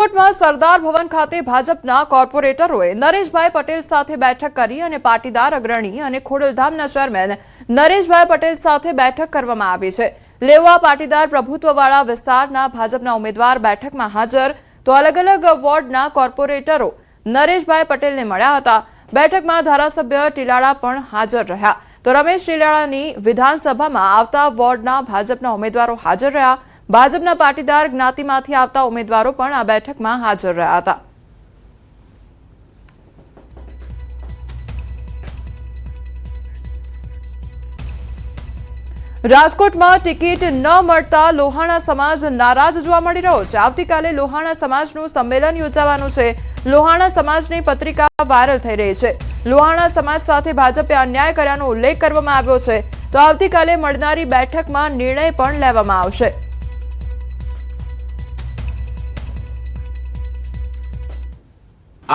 રાજકોટમાં સરદાર ભવન ખાતે ભાજપના કોર્પોરેટરોએ નરેશભાઈ પટેલ સાથે બેઠક કરી અને પાટીદાર અગ્રણી અને ખોડલધામના ચેરમેન નરેશભાઈ પટેલ સાથે બેઠક કરવામાં આવી છે। લેવા પાટીદાર પ્રભુત્વવાળા વિસ્તારના ભાજપના ઉમેદવાર બેઠકમાં હાજર તો અલગ અલગ વોર્ડના કોર્પોરેટરો નરેશભાઈ પટેલને મળ્યા હતા। બેઠકમાં ધારાસભ્ય ટીલાળા પણ હાજર રહ્યા તો રમેશ ટીલાળાની વિધાનસભામાં આવતા વોર્ડના ભાજપના ઉમેદવારો હાજર રહ્યા। ભાજપના પાટીદાર જ્ઞાતિમાંથી આવતા ઉમેદવારો પણ આ બેઠકમાં હાજર રહ્યા હતા। રાજકોટમાં ટિકિટ ન મળતા લોહાણા સમાજ નારાજ જોવા મળી રહ્યો છે। આવતીકાલે લોહાણા સમાજનું સંમેલન યોજાવાનું છે। લોહાણા સમાજની પત્રિકા વાયરલ થઈ રહી છે। લોહાણા સમાજ સાથે ભાજપે અન્યાય કર્યાનો ઉલ્લેખ કરવામાં આવ્યો છે તો આવતીકાલે મળનારી બેઠકમાં નિર્ણય પણ લેવામાં આવશે।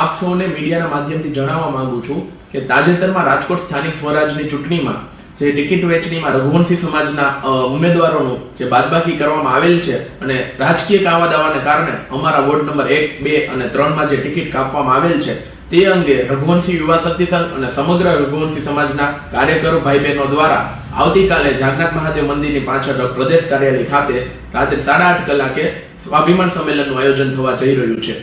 આપ સૌને મીડિયાના માધ્યમથી જણાવવા માંગુ છું કે તાજેતરમાં રાજકોટ સ્થાનિક સ્વરાજની ચૂંટણીમાં જે ટિકિટ વેચણીમાં રઘુવંશી સમાજના ઉમેદવારોનું જે બાદબાકી કરવામાં આવેલ છે અને રાજકીય કાવાદાવાને કારણે અમારા વોર્ડ નંબર 1, 2 અને 3 માં જે ટિકિટ કાપવામાં આવેલ છે તે અંગે રઘુવંશી યુવા શક્તિ સંઘ અને સમગ્ર રઘુવંશી સમાજના કાર્યકરો ભાઈ બહેનો દ્વારા આવતીકાલે જાગનાથ મહાદેવ મંદિરની પાછળ પ્રદેશ કાર્યાલય ખાતે રાત્રે 8:30 કલાકે સ્વાભિમાન સંમેલનનું આયોજન થવા જઈ રહ્યું છે।